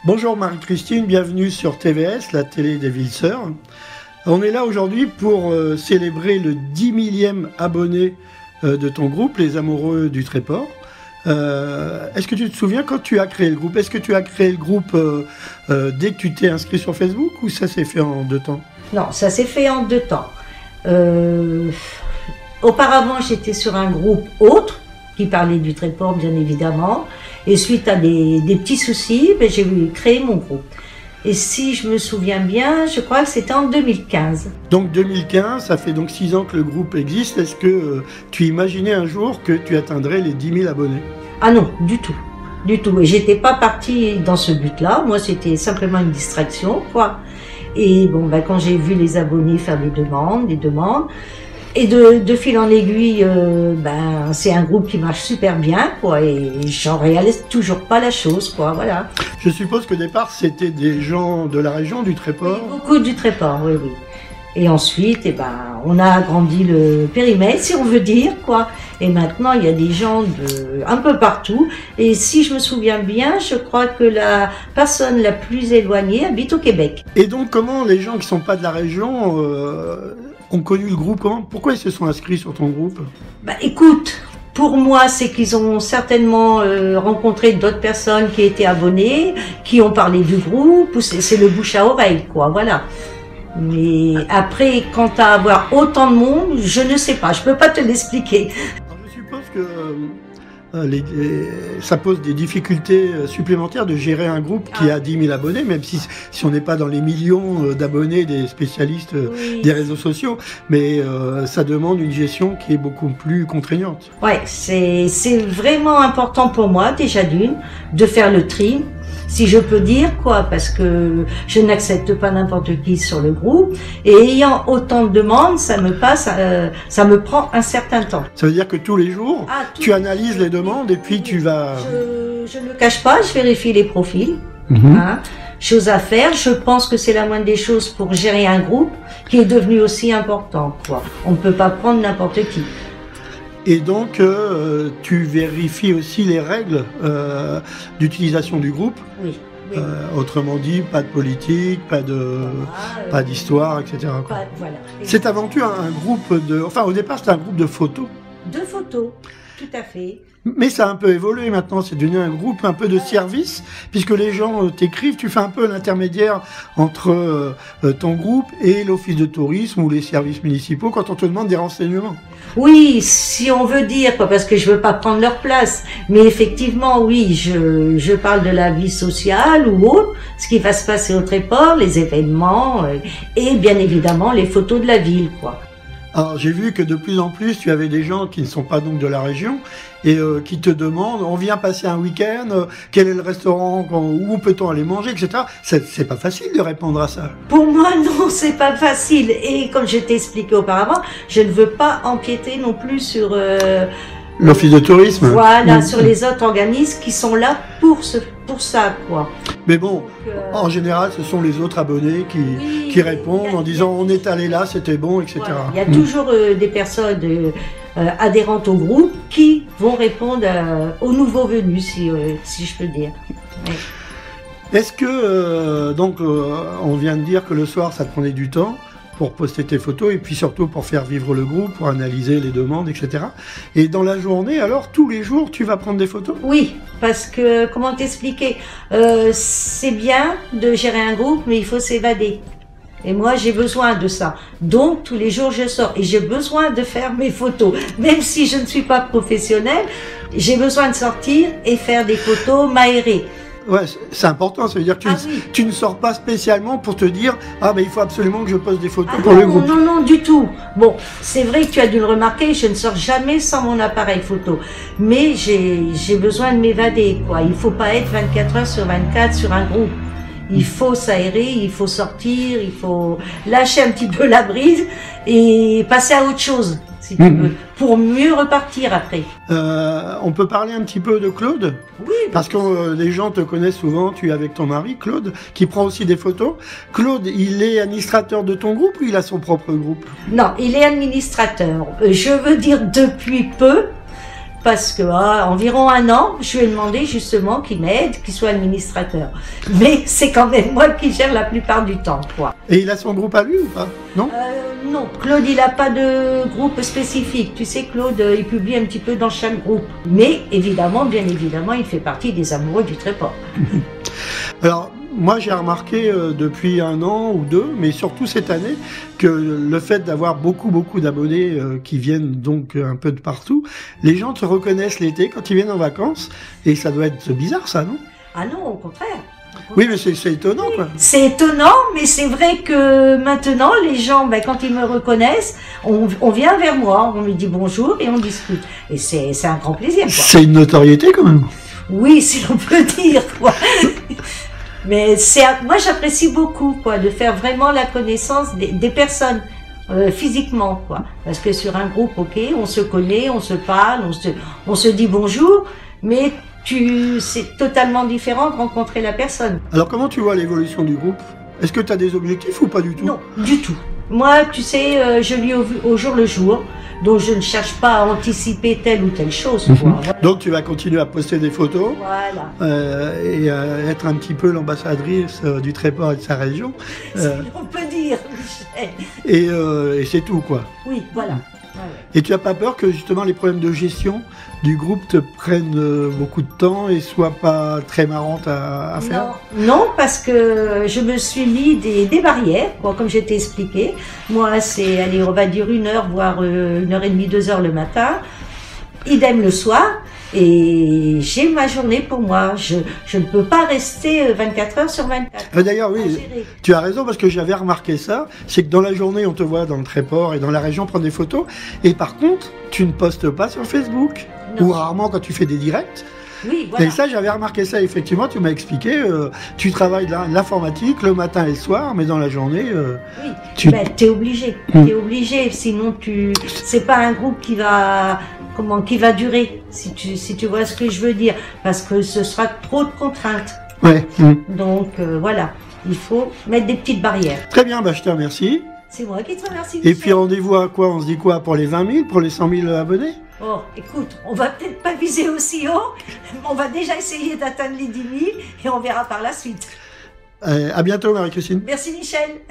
Bonjour Marie-Christine, bienvenue sur TVS, la télé des Villes-Sœurs. On est là aujourd'hui pour célébrer le 10 millième abonné de ton groupe, Les Amoureux du Tréport. Est-ce que tu te souviens quand tu as créé le groupe? Est-ce que tu as créé le groupe dès que tu t'es inscrit sur Facebook ou ça s'est fait en deux temps? Non, ça s'est fait en deux temps. Auparavant, j'étais sur un groupe autre qui parlait du Tréport, bien évidemment. Et suite à des petits soucis, j'ai créé mon groupe. Et si je me souviens bien, je crois que c'était en 2015. Donc 2015, ça fait donc 6 ans que le groupe existe. Est-ce que tu imaginais un jour que tu atteindrais les 10 000 abonnés? Ah non, du tout. Du tout. Et j'étais pas partie dans ce but-là. Moi, c'était simplement une distraction, quoi. Et bon, quand j'ai vu les abonnés faire des demandes, et de fil en aiguille, c'est un groupe qui marche super bien, quoi, et j'en réalise toujours pas la chose, quoi, voilà. Je suppose qu'au départ, c'était des gens de la région du Tréport. Oui, beaucoup du Tréport, oui, oui. Et ensuite, on a agrandi le périmètre, si on veut dire, quoi. Et maintenant, il y a des gens un peu partout. Et si je me souviens bien, je crois que la personne la plus éloignée habite au Québec. Et donc, comment les gens qui sont pas de la région ont connu le groupe? Pourquoi ils se sont inscrits sur ton groupe? Écoute, pour moi, c'est qu'ils ont certainement rencontré d'autres personnes qui étaient abonnées, qui ont parlé du groupe, ou c'est le bouche à oreille, quoi, voilà. Mais après, quant à avoir autant de monde, je ne sais pas, je peux pas te l'expliquer. Je suppose que ça pose des difficultés supplémentaires de gérer un groupe qui a 10 000 abonnés, même si on n'est pas dans les millions d'abonnés des spécialistes des réseaux sociaux, mais ça demande une gestion qui est beaucoup plus contraignante. Ouais, c'est vraiment important pour moi, déjà de faire le tri, si je peux dire, quoi, parce que je n'accepte pas n'importe qui sur le groupe, et ayant autant de demandes, ça me prend un certain temps. Ça veut dire que tous les jours, tu analyses les demandes et puis tu vas... Je ne cache pas, je vérifie les profils. Chose à faire, je pense que c'est la moindre des choses pour gérer un groupe qui est devenu aussi important, quoi. On ne peut pas prendre n'importe qui. Et donc, tu vérifies aussi les règles d'utilisation du groupe. Oui. Autrement dit, pas de politique, pas d'histoire, etc. Voilà. C'est avant tout un groupe de... Enfin, au départ, c'était un groupe de photos. De photos, tout à fait. Mais ça a un peu évolué maintenant, c'est devenu un groupe un peu de service, puisque les gens t'écrivent, tu fais un peu l'intermédiaire entre ton groupe et l'office de tourisme ou les services municipaux quand on te demande des renseignements. Oui, si on veut dire, quoi, parce que je veux pas prendre leur place, mais effectivement, oui, je parle de la vie sociale ou autre, ce qui va se passer au Tréport, les événements, et bien évidemment les photos de la ville, quoi. Alors j'ai vu que de plus en plus tu avais des gens qui ne sont pas donc de la région et qui te demandent, on vient passer un week-end, quel est le restaurant, où peut-on aller manger, etc. C'est pas facile de répondre à ça. Pour moi non, c'est pas facile, et comme je t'ai expliqué auparavant, je ne veux pas empiéter non plus sur l'office de tourisme. Voilà, sur les autres organismes qui sont là pour ça, quoi. Mais bon, en général, ce sont les autres abonnés qui répondent en disant on est allé là, c'était bon, etc. Voilà. Il y a toujours des personnes adhérentes au groupe qui vont répondre aux nouveaux venus, si je peux dire. Ouais. Est-ce que, on vient de dire que le soir, ça te prenait du temps pour poster tes photos et puis surtout pour faire vivre le groupe, pour analyser les demandes, etc. Et dans la journée, alors, tous les jours, tu vas prendre des photos? Oui, parce que, comment t'expliquer, c'est bien de gérer un groupe, mais il faut s'évader. Et moi, j'ai besoin de ça. Donc, tous les jours, je sors et j'ai besoin de faire mes photos. Même si je ne suis pas professionnelle, j'ai besoin de sortir et faire des photos, m'aérer. Ouais, c'est important, ça veut dire que tu ne sors pas spécialement pour te dire « Ah, il faut absolument que je poste des photos pour le groupe ». Non, du tout. Bon, c'est vrai que tu as dû le remarquer, je ne sors jamais sans mon appareil photo. Mais j'ai besoin de m'évader, quoi. Il ne faut pas être 24 heures sur 24 sur un groupe. Il faut s'aérer, il faut sortir, il faut lâcher un petit peu la brise et passer à autre chose, si tu veux, pour mieux repartir après. On peut parler un petit peu de Claude? Oui. Parce que les gens te connaissent souvent, tu es avec ton mari, Claude, qui prend aussi des photos. Claude, il est administrateur de ton groupe ou il a son propre groupe? Non, il est administrateur. Je veux dire depuis peu, parce que environ 1 an, je lui ai demandé justement qu'il m'aide, qu'il soit administrateur. Mais c'est quand même moi qui gère la plupart du temps, quoi. Et il a son groupe à lui ou pas? Non? Non, Claude, il n'a pas de groupe spécifique. Tu sais, Claude, il publie un petit peu dans chaque groupe. Mais évidemment, bien évidemment, il fait partie des amoureux du Tréport. Alors, moi j'ai remarqué depuis 1 an ou 2, mais surtout cette année, que le fait d'avoir beaucoup d'abonnés qui viennent donc un peu de partout, les gens te reconnaissent l'été quand ils viennent en vacances, et ça doit être bizarre ça, non? Ah non, au contraire. Oui, mais c'est étonnant, quoi. C'est étonnant, mais c'est vrai que maintenant, les gens, quand ils me reconnaissent, on vient vers moi, on me dit bonjour et on discute. Et c'est un grand plaisir, quoi. C'est une notoriété quand même. Oui, si l'on peut dire, quoi. Mais moi, j'apprécie beaucoup, quoi, de faire vraiment la connaissance des personnes, physiquement, quoi. Parce que sur un groupe, ok, on se connaît, on se parle, on se dit bonjour, mais c'est totalement différent de rencontrer la personne. Alors comment tu vois l'évolution du groupe? Est-ce que tu as des objectifs ou pas du tout? Non, du tout. Moi, tu sais, je vis au jour le jour, donc je ne cherche pas à anticiper telle ou telle chose, quoi. Voilà. Donc tu vas continuer à poster des photos, voilà. Et être un petit peu l'ambassadrice du Tréport et de sa région. On peut dire, Michel. Et c'est tout, quoi. Oui, voilà. Et tu n'as pas peur que justement les problèmes de gestion du groupe te prennent beaucoup de temps et soient pas très marrantes à faire? Non, parce que je me suis mis des barrières, quoi, comme je t'ai expliqué. Moi, c'est, allez, on va dire 1 heure, voire 1h30, 2 heures le matin. Idem le soir. Et j'ai ma journée pour moi. Je ne peux pas rester 24 heures sur 24. D'ailleurs, oui, tu as raison, parce que j'avais remarqué ça. C'est que dans la journée, on te voit dans le Tréport et dans la région prendre des photos. Et par contre, tu ne postes pas sur Facebook. Non. Ou rarement quand tu fais des directs. Oui, voilà. Et ça, j'avais remarqué ça, effectivement. Tu m'as expliqué, tu travailles l'informatique le matin et le soir, mais dans la journée... oui, t'es obligé. T'es obligé, sinon c'est pas un groupe qui va durer, si tu vois ce que je veux dire, parce que ce sera trop de contraintes. Ouais. Donc voilà, il faut mettre des petites barrières. Très bien, je te remercie. C'est moi qui te remercie. Et puis rendez-vous à quoi? On se dit quoi? Pour les 20 000, pour les 100 000 abonnés? Oh, écoute, on va peut-être pas viser aussi haut, on va déjà essayer d'atteindre les 10 000 et on verra par la suite. À bientôt, Marie-Christine. Merci Michel.